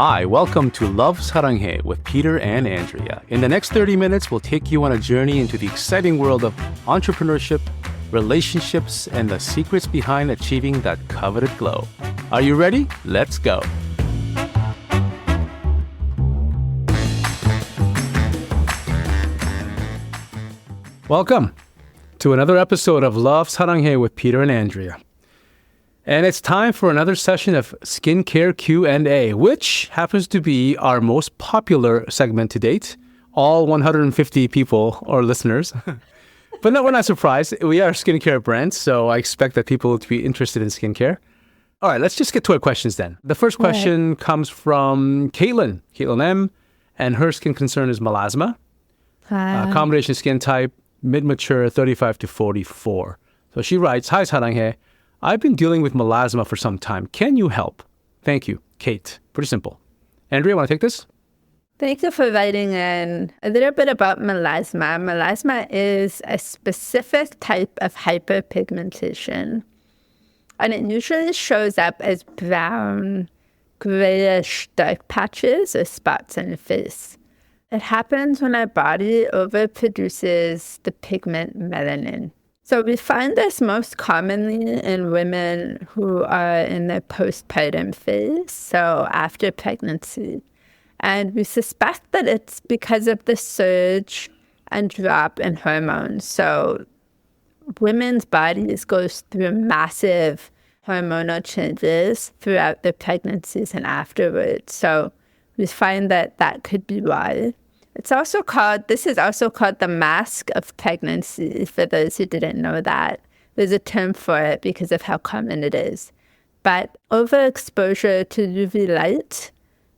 Hi, welcome to Love Seoranghae with Peter and Andrea. In the next 30 minutes, we'll take you on a journey into the exciting world of entrepreneurship, relationships, and the secrets behind achieving that coveted glow. Are you ready? Let's go. Welcome to another episode of Love Seoranghae with Peter and Andrea. And it's time for another session of Skincare Q&A, which happens to be our most popular segment to date. All 150 people or listeners. But no, we're not surprised. We are a skincare brand, so I expect that people will be interested in skincare. All right, let's just get to our questions then. The first question comes from Caitlin M, and her skin concern is melasma. Combination skin type, mid-mature, 35 to 44. So she writes, Hi, Saranghae. I've been dealing with melasma for some time. Can you help? Thank you, Kate. Pretty simple. Andrea, want to take this? Thank you for writing in. A little bit about melasma. Melasma is a specific type of hyperpigmentation. And it usually shows up as brown, grayish dark patches or spots on your face. It happens when our body overproduces the pigment melanin. So we find this most commonly in women who are in their postpartum phase, so after pregnancy. And we suspect that it's because of the surge and drop in hormones. So women's bodies go through massive hormonal changes throughout their pregnancies and afterwards. So we find that that could be why. This is also called the mask of pregnancy, for those who didn't know that. There's a term for it because of how common it is. But overexposure to UV light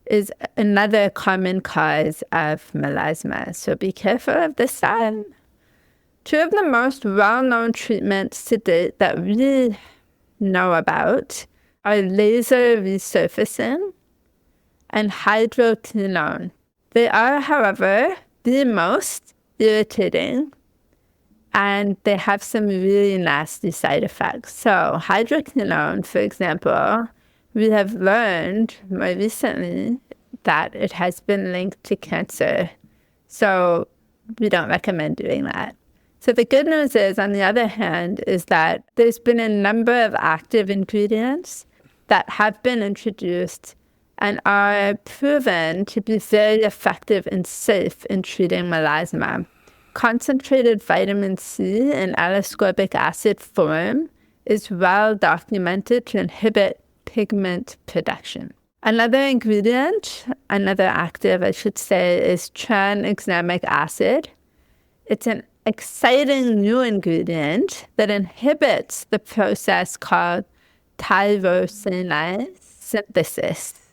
is another common cause of melasma. So be careful of this time. Two of the most well-known treatments to date that we know about are laser resurfacing and hydroquinone. They are, however, the most irritating, and they have some really nasty side effects. So hydroquinone, for example, we have learned more recently that it has been linked to cancer. So we don't recommend doing that. So the good news is, on the other hand, is that there's been a number of active ingredients that have been introduced and are proven to be very effective and safe in treating melasma. Concentrated vitamin C in L-ascorbic acid form is well documented to inhibit pigment production. Another active, I should say, is tranexamic acid. It's an exciting new ingredient that inhibits the process called tyrosinase synthesis,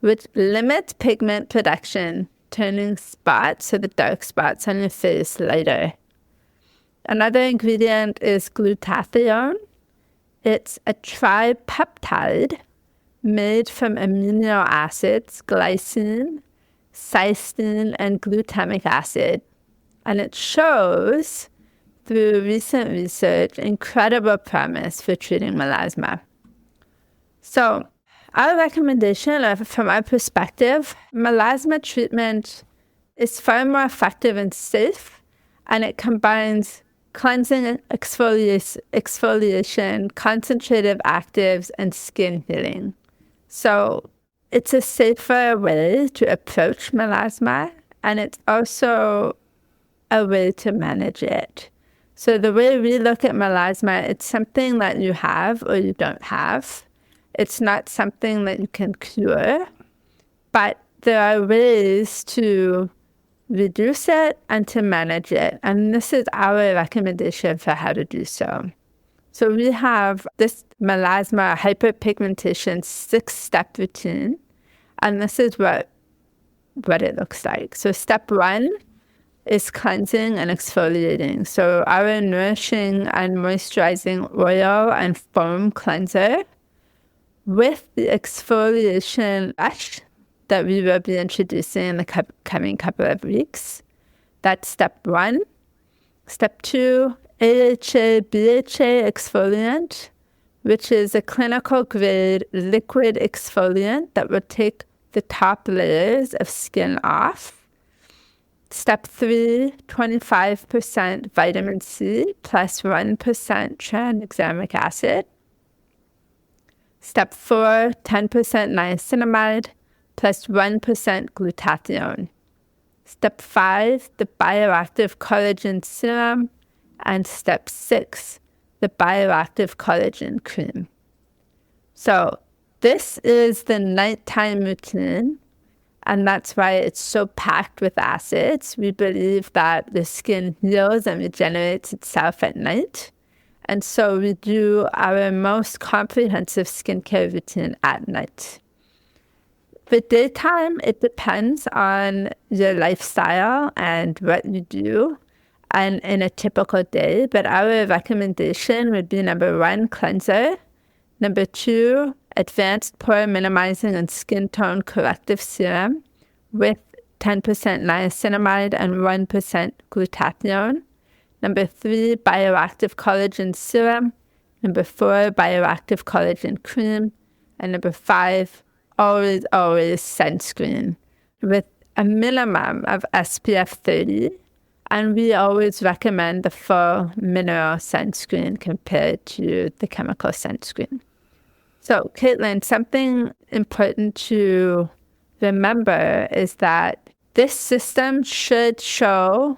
which limits pigment production, turning spots, so the dark spots on your face, lighter. Another ingredient is glutathione. It's a tripeptide made from amino acids, glycine, cysteine, and glutamic acid. And it shows, through recent research, incredible promise for treating melasma. So, our recommendation, from our perspective, melasma treatment is far more effective and safe, and it combines cleansing, exfoliation, concentrative actives, and skin healing. So it's a safer way to approach melasma, and it's also a way to manage it. So the way we look at melasma, it's something that you have or you don't have. It's not something that you can cure, but there are ways to reduce it and to manage it. And this is our recommendation for how to do so. So we have this melasma hyperpigmentation 6-step routine, and this is what it looks like. So step 1 is cleansing and exfoliating. So our nourishing and moisturizing oil and foam cleanser with the exfoliation brush that we will be introducing in the coming couple of weeks. That's step 1. Step 2, AHA, BHA exfoliant, which is a clinical grade liquid exfoliant that will take the top layers of skin off. Step 3, 25% vitamin C plus 1% tranexamic acid. Step 4, 10% niacinamide plus 1% glutathione. Step 5, the bioactive collagen serum. And step 6, the bioactive collagen cream. So this is the nighttime routine, and that's why it's so packed with acids. We believe that the skin heals and regenerates itself at night. And so we do our most comprehensive skincare routine at night. For daytime, it depends on your lifestyle and what you do and in a typical day. But our recommendation would be number 1, cleanser. Number 2, advanced pore minimizing and skin tone corrective serum with 10% niacinamide and 1% glutathione. Number 3, bioactive collagen serum. Number 4, bioactive collagen cream. And number 5, always sunscreen with a minimum of SPF 30. And we always recommend the full mineral sunscreen compared to the chemical sunscreen. So, Caitlin, something important to remember is that this system should show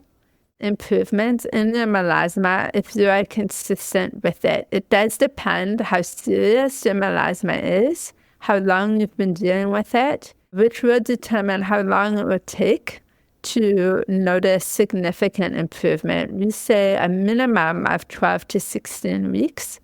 improvements in your melasma if you are consistent with it. It does depend how serious your melasma is, how long you've been dealing with it, which will determine how long it will take to notice significant improvement. We say a minimum of 12 to 16 weeks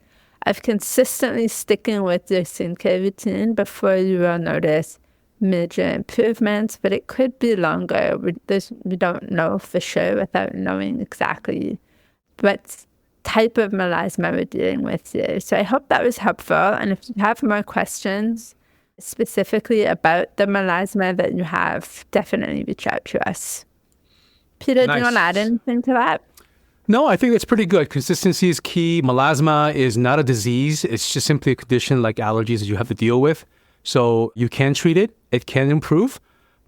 of consistently sticking with your skincare routine before you will notice major improvements, but it could be longer. We don't know for sure without knowing exactly what type of melasma we're dealing with here. So I hope that was helpful. And if you have more questions specifically about the melasma that you have, definitely reach out to us. Peter, do you want to add anything to that? No, I think that's pretty good. Consistency is key. Melasma is not a disease. It's just simply a condition like allergies that you have to deal with. So you can treat it. It can improve,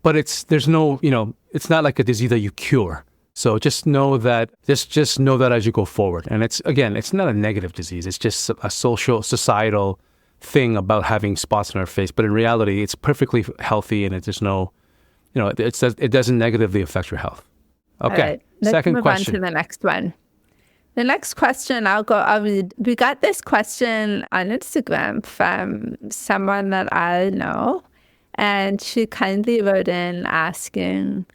but there's no, it's not like a disease that you cure. So just know that as you go forward. And it's not a negative disease. It's just a societal thing about having spots on our face. But in reality, it's perfectly healthy, and there's no, it doesn't negatively affect your health. Okay. Right. Second question. Let's move on to the next one. The next question I'll read. We got this question on Instagram from someone that I know, and she kindly wrote in asking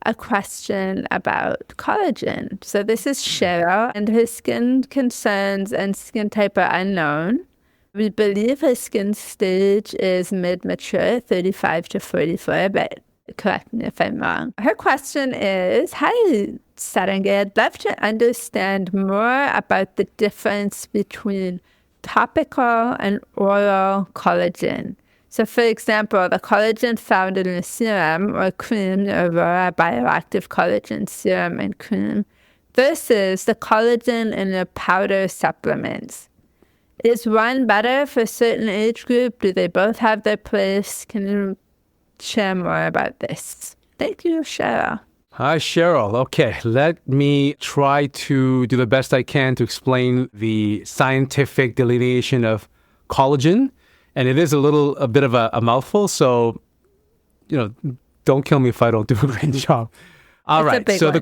a question about collagen. So this is Cheryl, and her skin concerns and skin type are unknown. We believe her skin stage is mid-mature, 35 to 44, but correct me if I'm wrong. Her question is, hi, Saranghae, I'd love to understand more about the difference between topical and oral collagen. So, for example, the collagen found in a serum or cream, the Aurora Bioactive Collagen Serum and Cream, versus the collagen in the powder supplements. Is one better for a certain age group? Do they both have their place? Can you share more about this? Thank you, Cheryl. Hi, Cheryl. Okay, let me try to do the best I can to explain the scientific delineation of collagen. And it is a bit of a mouthful, so, don't kill me if I don't do a great job. All right. So the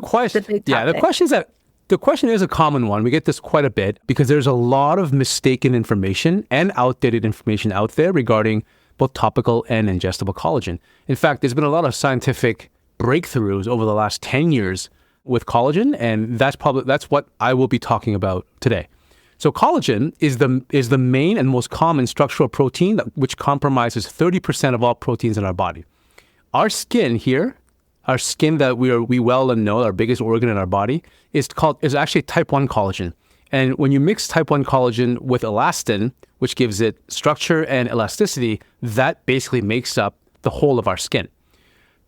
question is a common one. We get this quite a bit because there's a lot of mistaken information and outdated information out there regarding both topical and ingestible collagen. In fact, there's been a lot of scientific breakthroughs over the last 10 years with collagen, and that's what I will be talking about today. So collagen is the main and most common structural protein which compromises 30% of all proteins in our body. Our skin that we well know, our biggest organ in our body, is actually type 1 collagen. And when you mix type 1 collagen with elastin, which gives it structure and elasticity, that basically makes up the whole of our skin.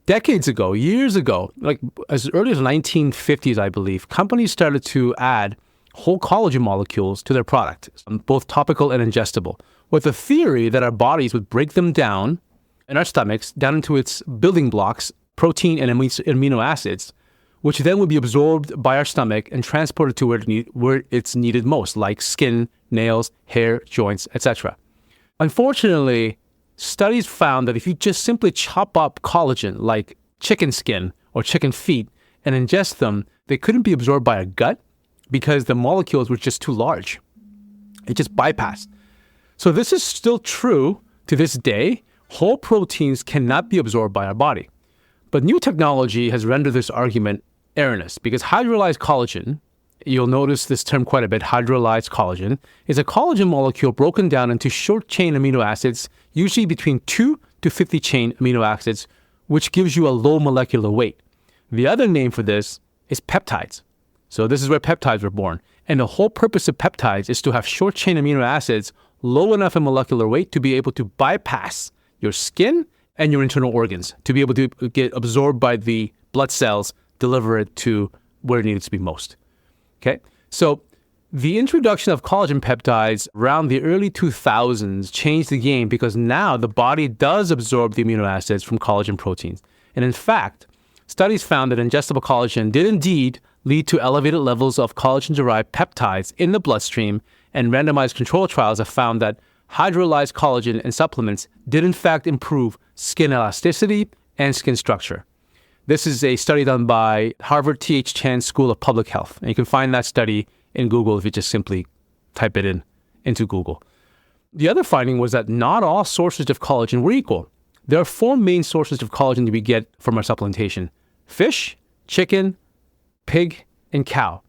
Years ago, like as early as the 1950s, I believe, companies started to add whole collagen molecules to their product, both topical and ingestible, with the theory that our bodies would break them down in our stomachs down into its building blocks, protein and amino acids, which then would be absorbed by our stomach and transported to where it's needed most, like skin, nails, hair, joints, etc. Unfortunately, studies found that if you just simply chop up collagen like chicken skin or chicken feet and ingest them, they couldn't be absorbed by our gut because the molecules were just too large. It just bypassed. So this is still true to this day. Whole proteins cannot be absorbed by our body. But new technology has rendered this argument erroneous because hydrolyzed collagen, you'll notice this term quite a bit, hydrolyzed collagen, is a collagen molecule broken down into short-chain amino acids, usually between 2 to 50 chain amino acids, which gives you a low molecular weight. The other name for this is peptides. So this is where peptides were born. And the whole purpose of peptides is to have short-chain amino acids low enough in molecular weight to be able to bypass your skin and your internal organs, to be able to get absorbed by the blood cells, deliver it to where it needs to be most. Okay? So the introduction of collagen peptides around the early 2000s changed the game because now the body does absorb the amino acids from collagen proteins. And in fact, studies found that ingestible collagen did indeed lead to elevated levels of collagen-derived peptides in the bloodstream, and randomized control trials have found that hydrolyzed collagen and supplements did in fact improve skin elasticity and skin structure. This is a study done by Harvard T.H. Chan School of Public Health. And you can find that study in Google if you just simply type it into Google. The other finding was that not all sources of collagen were equal. There are 4 main sources of collagen that we get from our supplementation: fish, chicken, pig, and cow.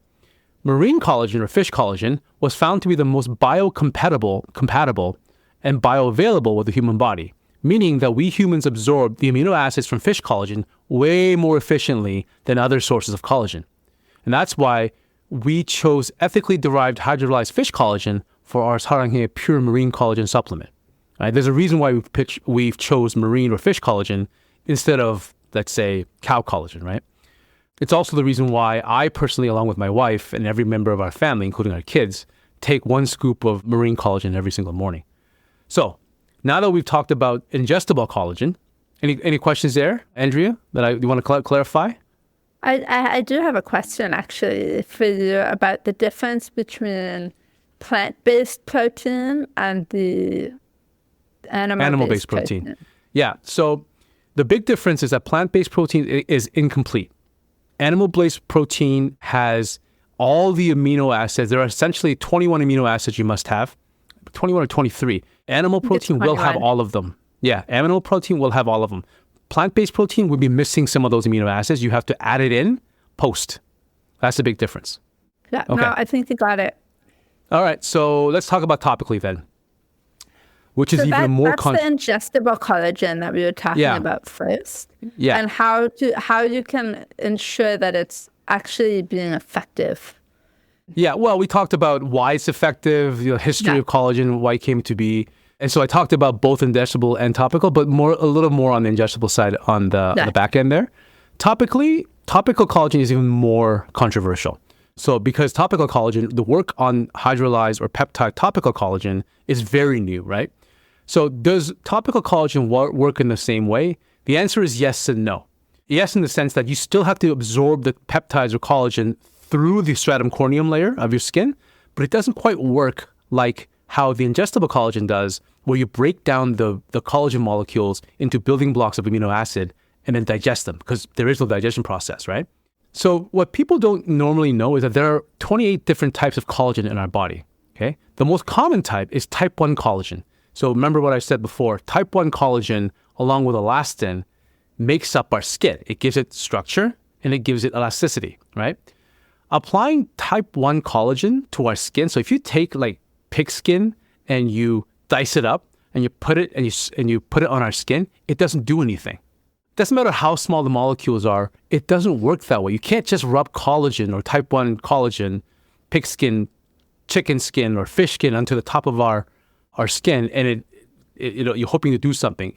Marine collagen, or fish collagen, was found to be the most biocompatible and bioavailable with the human body, meaning that we humans absorb the amino acids from fish collagen way more efficiently than other sources of collagen. And that's why we chose ethically derived hydrolyzed fish collagen for our Saranghae pure marine collagen supplement. Right? There's a reason why we've chose marine or fish collagen instead of, let's say, cow collagen, right? It's also the reason why I personally, along with my wife and every member of our family, including our kids, take 1 scoop of marine collagen every single morning. So now that we've talked about ingestible collagen, any questions there, Andrea, that you want to clarify? I do have a question, actually, for you about the difference between plant-based protein and the animal-based protein. Yeah, so the big difference is that plant-based protein is incomplete. Animal-based protein has all the amino acids. There are essentially 21 amino acids you must have, 21 or 23. Animal protein will have all of them. Yeah, animal protein will have all of them. Plant-based protein would be missing some of those amino acids. You have to add it in post. That's the big difference. Yeah, okay. No, I think you got it. All right, so let's talk about topically then, which is even more... That's the ingestible collagen that we were talking about first. Yeah. And how you can ensure that it's actually being effective. Yeah, well, we talked about why it's effective, the history of collagen, why it came to be. And so I talked about both ingestible and topical, but a little more on the ingestible side on the back end there. Topical collagen is even more controversial. So because topical collagen, the work on hydrolyzed or peptide topical collagen is very new, right? So does topical collagen work in the same way? The answer is yes and no. Yes, in the sense that you still have to absorb the peptides or collagen through the stratum corneum layer of your skin, but it doesn't quite work like how the ingestible collagen does, where you break down the collagen molecules into building blocks of amino acid and then digest them, because there is no digestion process, right? So what people don't normally know is that there are 28 different types of collagen in our body, okay? The most common type is type 1 collagen. So remember what I said before, type 1 collagen, along with elastin, makes up our skin. It gives it structure and it gives it elasticity, right? Applying type 1 collagen to our skin, so if you take like pig skin and you dice it up and you put it and you put it on our skin, it doesn't do anything. It doesn't matter how small the molecules are, it doesn't work that way. You can't just rub collagen or type 1 collagen, pig skin, chicken skin, or fish skin onto the top of our skin and you're hoping to do something.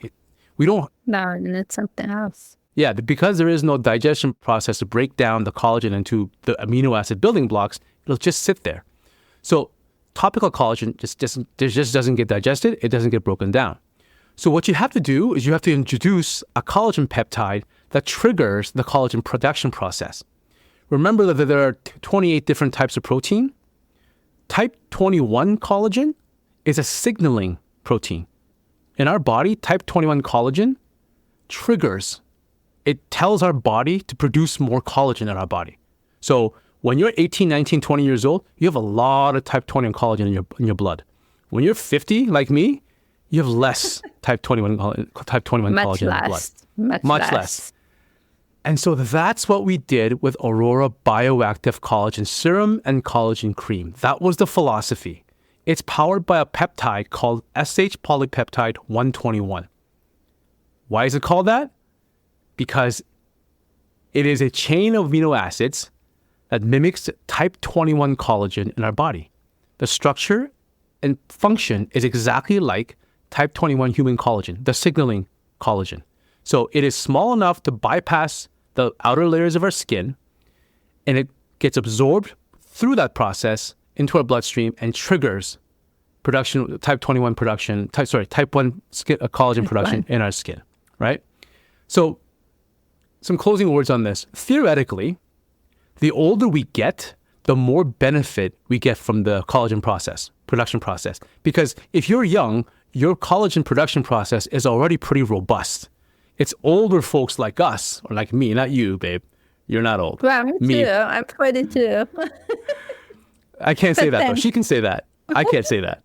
We don't. No, and it's something else. Yeah, because there is no digestion process to break down the collagen into the amino acid building blocks, it'll just sit there. So topical collagen just doesn't get digested. It doesn't get broken down. So what you have to do is you have to introduce a collagen peptide that triggers the collagen production process. Remember that there are 28 different types of protein. Type 21 collagen is a signaling protein. In our body, type 21 collagen triggers. It tells our body to produce more collagen in our body. So when you're 18, 19, 20 years old, you have a lot of type 21 collagen in your blood. When you're 50, like me, you have less type 21 collagen in your blood. Much less. And so that's what we did with Aurora Bioactive Collagen Serum and Collagen Cream. That was the philosophy. It's powered by a peptide called SH polypeptide 121. Why is it called that? Because it is a chain of amino acids that mimics type 21 collagen in our body. The structure and function is exactly like type 21 human collagen, the signaling collagen. So it is small enough to bypass the outer layers of our skin, and it gets absorbed through that process into our bloodstream and triggers production, type 1 collagen production in our skin, right? So some closing words on this. Theoretically, the older we get, the more benefit we get from the collagen production process. Because if you're young, your collagen production process is already pretty robust. It's older folks like us, or like me, not you, babe. You're not old. Well, me too. I'm 42. I can't say that, though. She can say that. I can't say that.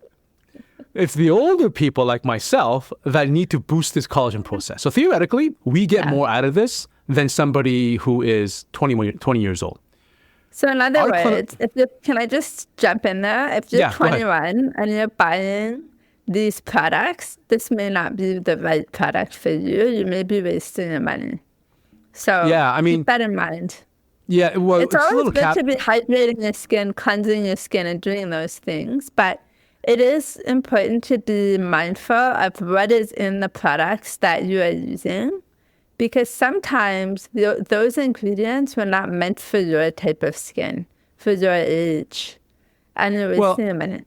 It's the older people like myself that need to boost this collagen process. So theoretically, we get more out of this than somebody who is 20 years old. So in other words, can I just jump in there? If you're 21 and you're buying these products, this may not be the right product for you. You may be wasting your money. So keep that in mind. Yeah, well, it's always good to be hydrating your skin, cleansing your skin, and doing those things. But it is important to be mindful of what is in the products that you are using, because sometimes those ingredients were not meant for your type of skin, for your age, and you're wasting your money.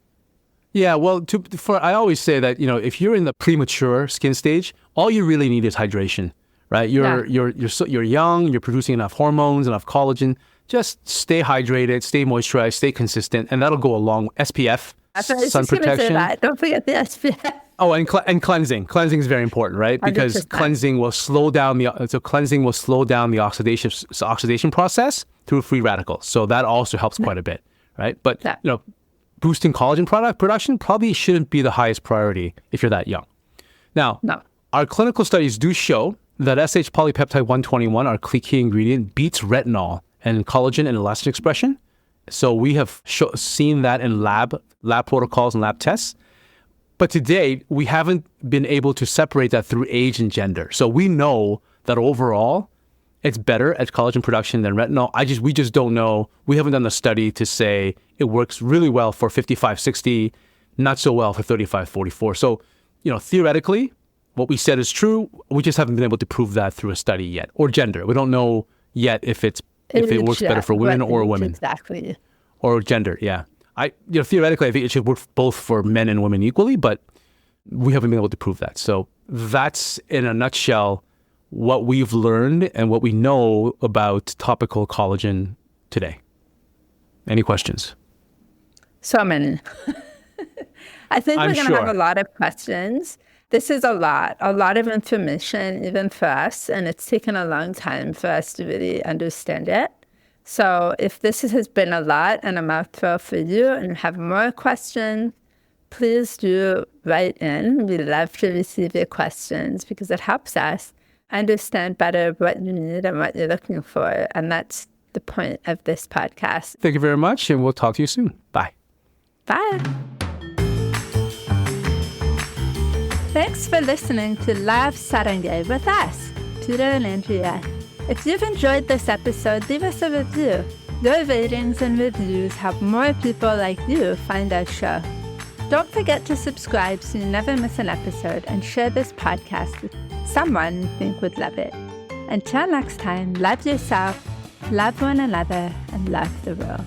Yeah, well, I always say that, if you're in the premature skin stage, all you really need is hydration, right? You're young, you're producing enough hormones, enough collagen. Just stay hydrated, stay moisturized, stay consistent, and that'll go along. SPF, sun protection. Don't forget the SPF. Oh, and cleansing. Cleansing is very important, right? Because 100%. Cleansing will slow down the oxidation process through free radicals. So that also helps quite a bit, right? But boosting collagen production probably shouldn't be the highest priority if you're that young. Now, our clinical studies do show that SH polypeptide 121, our key ingredient, beats retinol and collagen and elastin expression. So we have seen that in lab protocols and lab tests. But to date, we haven't been able to separate that through age and gender. So we know that overall, it's better at collagen production than retinol. We just don't know. We haven't done the study to say it works really well for 55, 60, not so well for 35, 44. So, theoretically, what we said is true. We just haven't been able to prove that through a study yet. Or gender. We don't know yet if it works better for women or women. Exactly. Or gender, yeah. Theoretically, I think it should work both for men and women equally, but we haven't been able to prove that. So that's, in a nutshell, what we've learned and what we know about topical collagen today. Any questions? So many. I think we're going to have a lot of questions. This is a lot of information, even for us, and it's taken a long time for us to really understand it. So if this has been a lot and a mouthful for you and you have more questions, please do write in. We love to receive your questions because it helps us understand better what you need and what you're looking for. And that's the point of this podcast. Thank you very much, and we'll talk to you soon. Bye. Bye. Thanks for listening to Love Seoranghae with us, Peter and Andrea. If you've enjoyed this episode, leave us a review. Your ratings and reviews help more people like you find our show. Don't forget to subscribe so you never miss an episode, and share this podcast with someone you think would love it. Until next time, love yourself, love one another, and love the world.